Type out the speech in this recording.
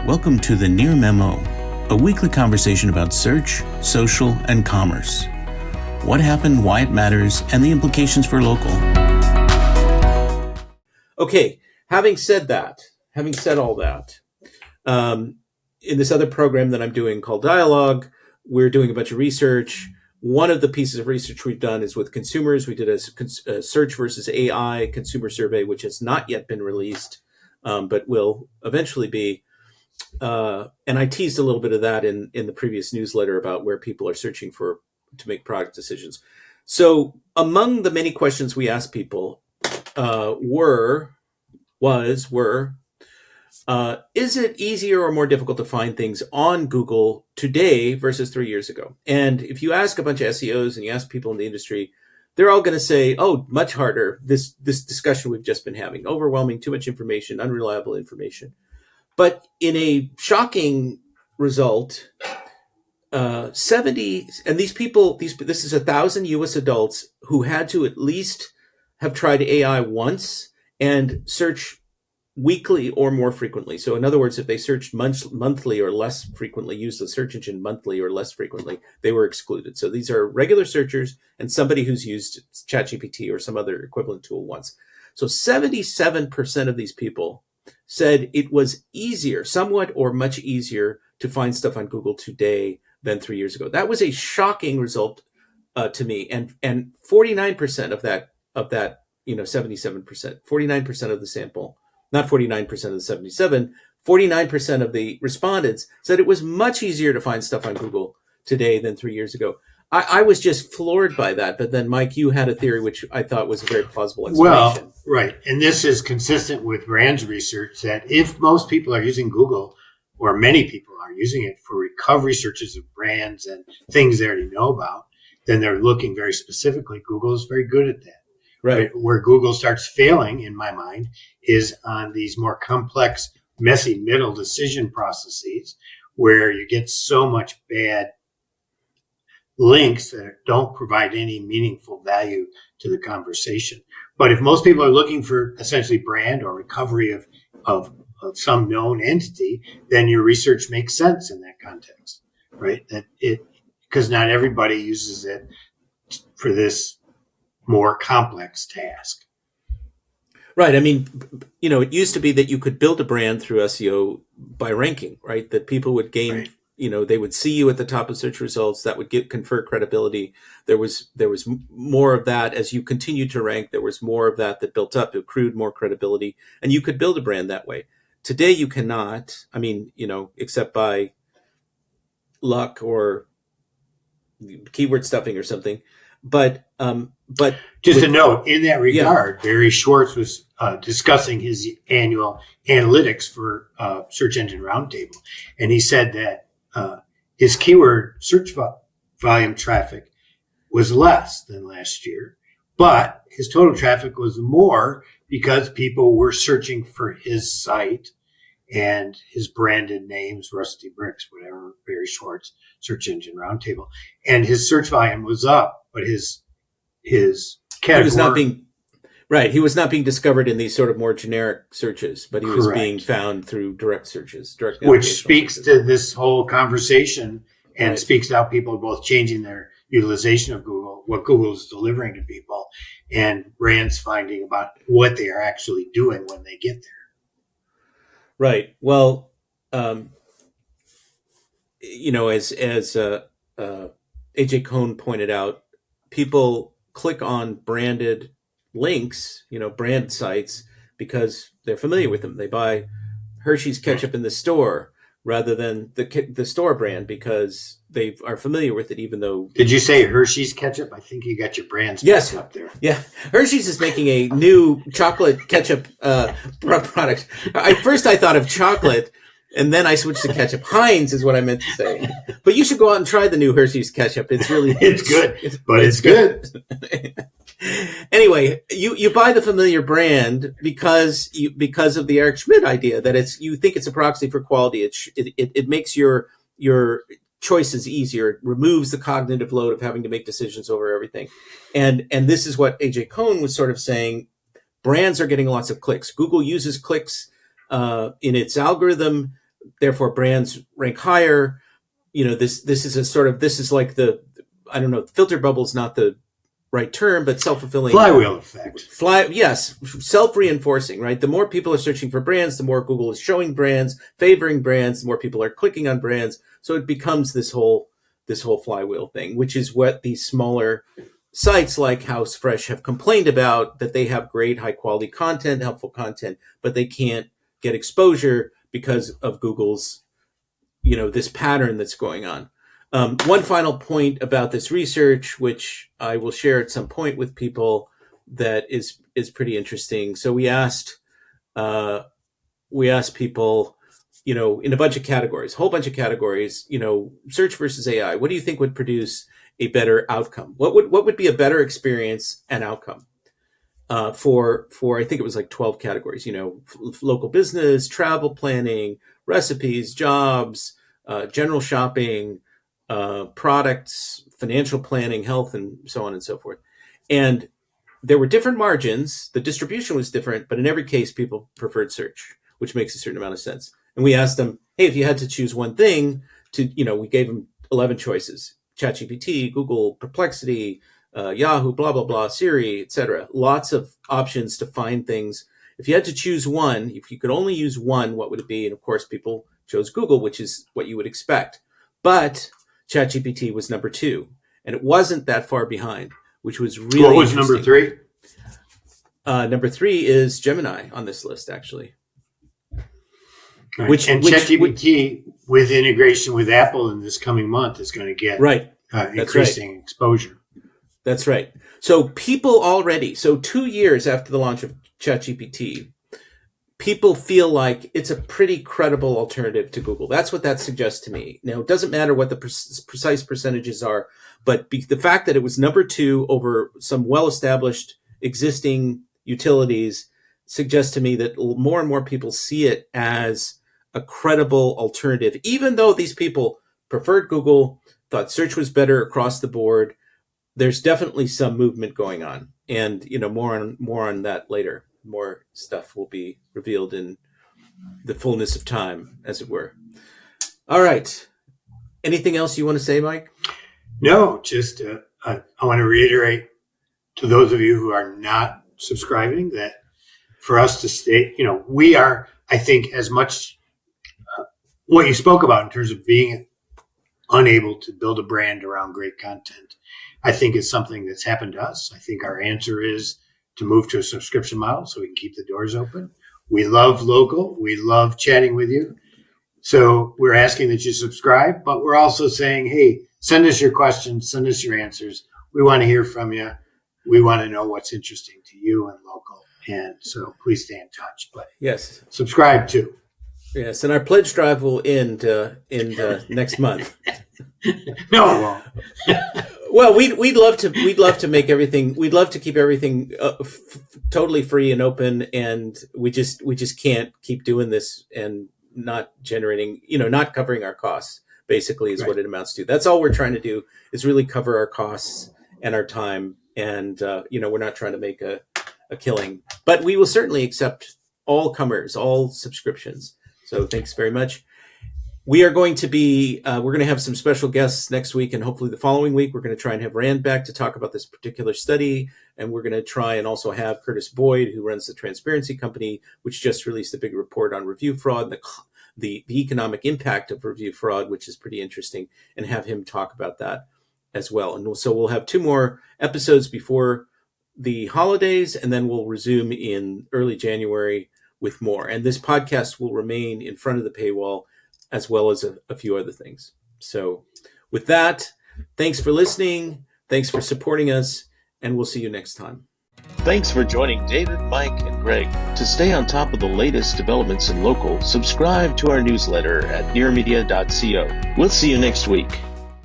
Welcome to the Near Memo, a weekly conversation about search, social, and commerce. What happened, why it matters, and the implications for local. Okay, having said all that, in this other program that I'm doing called Dialogue, we're doing a bunch of research. One of the pieces of research we've done is with consumers. We did a search versus AI consumer survey, which has not yet been released, but will eventually be. And I teased a little bit of that in the previous newsletter about where people are searching for to make product decisions. So among the many questions we asked people were, is it easier or more difficult to find things on Google today versus 3 years ago? And if you ask a bunch of SEOs and you ask people in the industry, they're all going to say, oh, much harder. This discussion we've just been having, overwhelming, too much information, unreliable information. But in a shocking result, 70, and these people, this is 1,000 US adults who had to at least have tried AI once and search weekly or more frequently. So in other words, if they searched monthly or less frequently, used the search engine monthly or less frequently, they were excluded. So these are regular searchers and somebody who's used ChatGPT or some other equivalent tool once. So 77% of these people said it was easier, somewhat or much easier, to find stuff on Google today than 3 years ago. That was a shocking result to me. And 49% of that, 77%, 49% of the sample, not 49% of the 77, 49% of the respondents said it was much easier to find stuff on Google today than 3 years ago. I was just floored by that. But then, Mike, you had a theory which I thought was a very plausible explanation. Well, right. And this is consistent with Rand's research that if most people are using Google, or many people are using it for recovery searches of brands and things they already know about, then they're looking very specifically. Google is very good at that. Right. Where Google starts failing, in my mind, is on these more complex, messy middle decision processes where you get so much bad links that don't provide any meaningful value to the conversation. But if most people are looking for essentially brand or recovery of some known entity, then your research makes sense in that context, right? Because not everybody uses it for this more complex task. Right. I mean, it used to be that you could build a brand through SEO by ranking, right? That people would gain, right. They would see you at the top of search results. That would confer credibility. There was more of that as you continued to rank. There was more of that built up, accrued more credibility, and you could build a brand that way. Today, you cannot. I mean, except by luck or keyword stuffing or something. But just a note in that regard, Barry Schwartz was discussing his annual analytics for Search Engine Roundtable, and he said that his keyword search volume traffic was less than last year, but his total traffic was more because people were searching for his site and his branded names, Rusty Bricks, whatever, Barry Schwartz, Search Engine Roundtable. And his search volume was up, but his category... He was not being discovered in these sort of more generic searches, but he was being found through direct searches. Which speaks to this whole conversation and speaks to how people are both changing their utilization of Google, what Google is delivering to people, and Rand's finding about what they are actually doing when they get there. Right. Well, as AJ Cohn pointed out, people click on branded links, brand sites, because they're familiar with them. They buy Hershey's ketchup in the store rather than the store brand because they are familiar with it, even though... Did you say Hershey's ketchup? I think you got your brands up there. Yeah. Hershey's is making a new chocolate ketchup product. First I thought of chocolate, and then I switched to ketchup. Heinz is what I meant to say. But you should go out and try the new Hershey's ketchup. It's really... It's good, it's good. Anyway, you buy the familiar brand because of the Eric Schmidt idea that you think it's a proxy for quality. It makes your choices easier. It removes the cognitive load of having to make decisions over everything. And this is what AJ Cohn was sort of saying. Brands are getting lots of clicks. Google uses clicks in its algorithm. therefore brands rank higher. This is like I don't know, filter bubble is not the right term, but self-fulfilling flywheel effect. Yes, self-reinforcing, right? The more people are searching for brands, the more Google is showing brands, favoring brands, the more people are clicking on brands. So it becomes this whole flywheel thing, which is what these smaller sites like House Fresh have complained about, that they have great high quality content, helpful content, but they can't get exposure because of Google's, this pattern that's going on. One final point about this research, which I will share at some point with people, that is pretty interesting. So we asked people, in a whole bunch of categories, search versus AI. What do you think would produce a better outcome? What would be a better experience and outcome? For I think it was like 12 categories. Local business, travel planning, recipes, jobs, general shopping, products, financial planning, health, and so on and so forth. And there were different margins. The distribution was different, but in every case, people preferred search, which makes a certain amount of sense. And we asked them, hey, if you had to choose one thing we gave them 11 choices: ChatGPT, Google, Perplexity, Yahoo, blah, blah, blah, Siri, etc. Lots of options to find things. If you had to choose one, if you could only use one, what would it be? And of course, people chose Google, which is what you would expect. But ChatGPT was number 2, and it wasn't that far behind, which was really What was number 3? Number 3 is Gemini on this list, actually. Right. ChatGPT, with integration with Apple in this coming month, is going to get increasing exposure. That's right. So people already, 2 years after the launch of ChatGPT, people feel like it's a pretty credible alternative to Google. That's what that suggests to me. Now, it doesn't matter what the precise percentages are, but the fact that it was number 2 over some well-established existing utilities suggests to me that more and more people see it as a credible alternative, even though these people preferred Google, thought search was better across the board. There's definitely some movement going on, and more on that later. More stuff will be revealed in the fullness of time, as it were. All right. Anything else you want to say, Mike? No, just I want to reiterate to those of you who are not subscribing that for us to stay, we are, I think, as much what you spoke about in terms of being unable to build a brand around great content, I think is something that's happened to us. I think our answer is to move to a subscription model so we can keep the doors open. We love local. We love chatting with you. So we're asking that you subscribe, but we're also saying, hey, send us your questions, send us your answers. We want to hear from you. We want to know what's interesting to you and local. And so please stay in touch. But yes, subscribe too. Yes, and our pledge drive will end next month. No, it won't. Well, we'd love to make everything. We'd love to keep everything totally free and open, and we just can't keep doing this and not generating, not covering our costs. Basically, is what it amounts to. That's all we're trying to do, is really cover our costs and our time, and we're not trying to make a killing. But we will certainly accept all comers, all subscriptions. So thanks very much. We are going to be, we're going to have some special guests next week, and hopefully the following week. We're going to try and have Rand back to talk about this particular study. And we're going to try and also have Curtis Boyd, who runs the Transparency Company, which just released a big report on review fraud, the economic impact of review fraud, which is pretty interesting, and have him talk about that as well. And so we'll have 2 more episodes before the holidays, and then we'll resume in early January with more. And this podcast will remain in front of the paywall, as well as a few other things. So with that, thanks for listening. Thanks for supporting us, and we'll see you next time. Thanks for joining David, Mike, and Greg. To stay on top of the latest developments in local, subscribe to our newsletter at nearmedia.co. We'll see you next week.